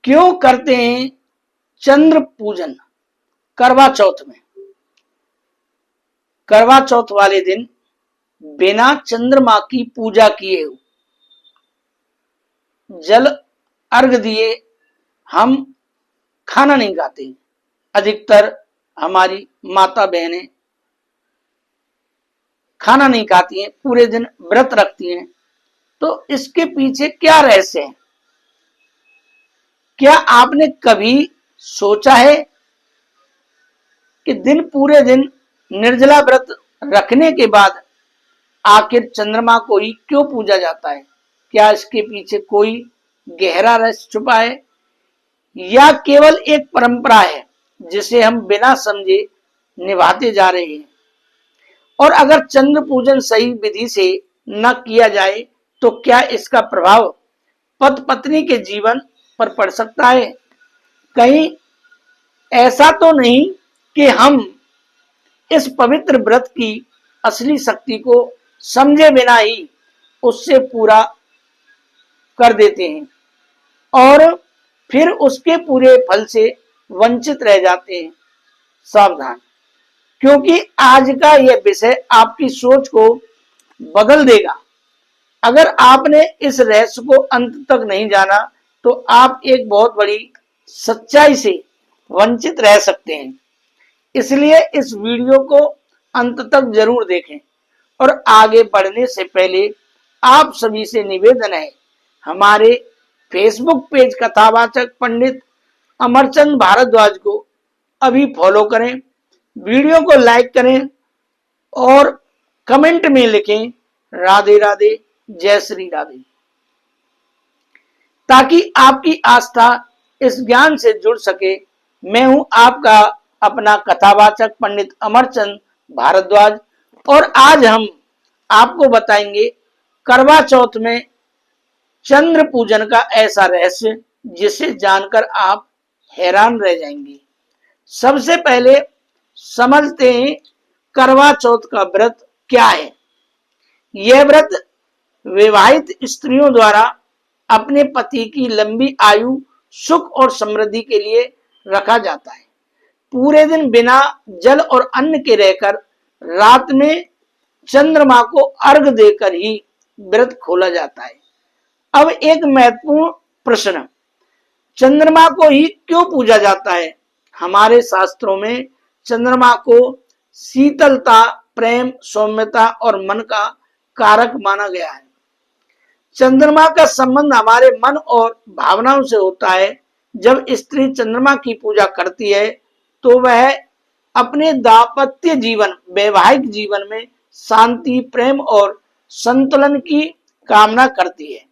क्यों करते हैं चंद्र पूजन करवा चौथ में? करवा चौथ वाले दिन बिना चंद्रमा की पूजा किए जल अर्घ दिए हम खाना नहीं खाते। अधिकतर हमारी माता बहनें खाना नहीं खाती हैं, पूरे दिन व्रत रखती हैं। तो इसके पीछे क्या रहस्य है? क्या आपने कभी सोचा है कि पूरे दिन निर्जला व्रत रखने के बाद आखिर चंद्रमा को ही क्यों पूजा जाता है? क्या इसके पीछे कोई गहरा रहस्य छुपा है या केवल एक परंपरा है जिसे हम बिना समझे निभाते जा रहे हैं? और अगर चंद्र पूजन सही विधि से न किया जाए तो क्या इसका प्रभाव पति पत्नी के जीवन पर पड़ सकता है? कहीं ऐसा तो नहीं कि हम इस पवित्र व्रत की असली शक्ति को समझे बिना ही उससे पूरा कर देते हैं और फिर उसके पूरे फल से वंचित रह जाते हैं? सावधान, क्योंकि आज का यह विषय आपकी सोच को बदल देगा। अगर आपने इस रहस्य को अंत तक नहीं जाना तो आप एक बहुत बड़ी सच्चाई से वंचित रह सकते हैं। इसलिए इस वीडियो को अंत तक जरूर देखें। और आगे बढ़ने से पहले आप सभी से निवेदन है, हमारे फेसबुक पेज कथावाचक पंडित अमरचंद भारद्वाज को अभी फॉलो करें, वीडियो को लाइक करें और कमेंट में लिखें राधे राधे, जय श्री राधे, ताकि आपकी आस्था इस ज्ञान से जुड़ सके। मैं हूं आपका अपना कथावाचक पंडित अमरचंद भारद्वाज और आज हम आपको बताएंगे करवा चौथ में चंद्र पूजन का ऐसा रहस्य जिसे जानकर आप हैरान रह जाएंगे। सबसे पहले समझते हैं करवा चौथ का व्रत क्या है। यह व्रत विवाहित स्त्रियों द्वारा अपने पति की लंबी आयु, सुख और समृद्धि के लिए रखा जाता है। पूरे दिन बिना जल और अन्न के रहकर रात में चंद्रमा को अर्घ देकर ही व्रत खोला जाता है। अब एक महत्वपूर्ण प्रश्न, चंद्रमा को ही क्यों पूजा जाता है? हमारे शास्त्रों में चंद्रमा को शीतलता, प्रेम, सौम्यता और मन का कारक माना गया है। चंद्रमा का संबंध हमारे मन और भावनाओं से होता है। जब स्त्री चंद्रमा की पूजा करती है तो वह अपने दाम्पत्य जीवन, वैवाहिक जीवन में शांति, प्रेम और संतुलन की कामना करती है।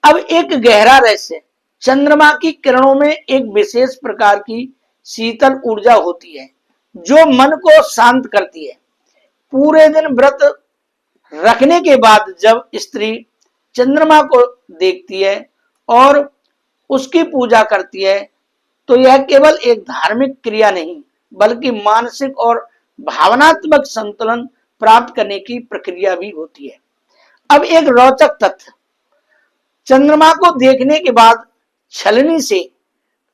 अब एक गहरा रहस्य, चंद्रमा की किरणों में एक विशेष प्रकार की शीतल ऊर्जा होती है जो मन को शांत करती है। पूरे दिन व्रत रखने के बाद जब स्त्री चंद्रमा को देखती है और उसकी पूजा करती है तो यह केवल एक धार्मिक क्रिया नहीं बल्कि मानसिक और भावनात्मक संतुलन प्राप्त करने की प्रक्रिया भी होती है। अब एक रोचक तथ्य, चंद्रमा को देखने के बाद छलनी से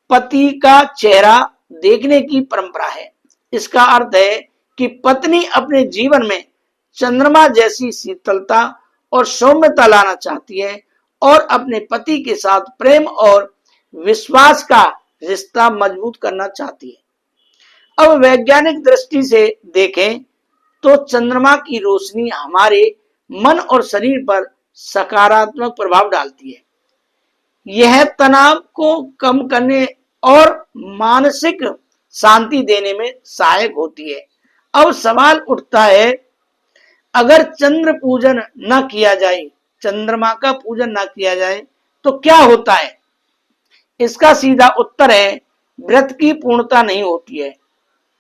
पति का चेहरा देखने की परंपरा है। इसका अर्थ है कि पत्नी अपने जीवन में चंद्रमा जैसी शीतलता और सौम्यता लाना चाहती है और अपने पति के साथ प्रेम और विश्वास का रिश्ता मजबूत करना चाहती है। अब वैज्ञानिक दृष्टि से देखें तो चंद्रमा की रोशनी हमारे मन और शरीर पर सकारात्मक प्रभाव डालती है। यह तनाव को कम करने और मानसिक शांति देने में सहायक होती है। अब सवाल उठता है, अगर चंद्र पूजन न किया जाए, चंद्रमा का पूजन न किया जाए तो क्या होता है? इसका सीधा उत्तर है, व्रत की पूर्णता नहीं होती है,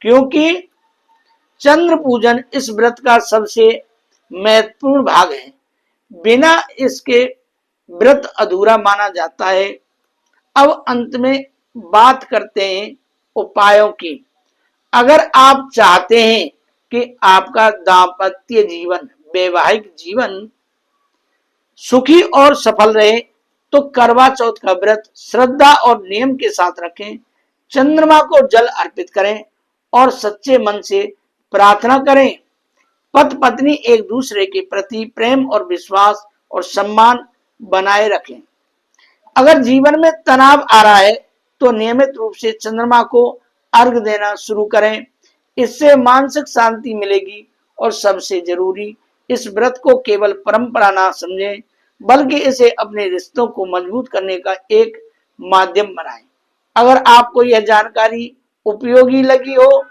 क्योंकि चंद्र पूजन इस व्रत का सबसे महत्वपूर्ण भाग है। बिना इसके व्रत अधूरा माना जाता है। अब अंत में बात करते हैं उपायों की। अगर आप चाहते हैं कि आपका दाम्पत्य जीवन, वैवाहिक जीवन सुखी और सफल रहे तो करवा चौथ का व्रत श्रद्धा और नियम के साथ रखें, चंद्रमा को जल अर्पित करें और सच्चे मन से प्रार्थना करें। पति पत्नी एक दूसरे के प्रति प्रेम और विश्वास और सम्मान बनाए रखें। अगर जीवन में तनाव आ रहा है तो नियमित रूप से चंद्रमा को अर्घ देना शुरू करें, इससे मानसिक शांति मिलेगी। और सबसे जरूरी, इस व्रत को केवल परंपरा ना समझें, बल्कि इसे अपने रिश्तों को मजबूत करने का एक माध्यम बनाएं। अगर आपको यह जानकारी उपयोगी लगी हो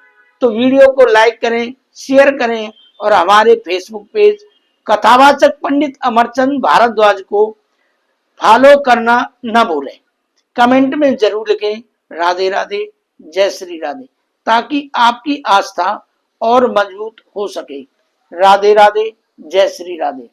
तो वीडियो को लाइक करें, शेयर करें और हमारे फेसबुक पेज कथावाचक पंडित अमरचंद भारद्वाज को फॉलो करना न भूलें। कमेंट में जरूर लिखें राधे राधे, जय श्री राधे, ताकि आपकी आस्था और मजबूत हो सके। राधे राधे, जय श्री राधे।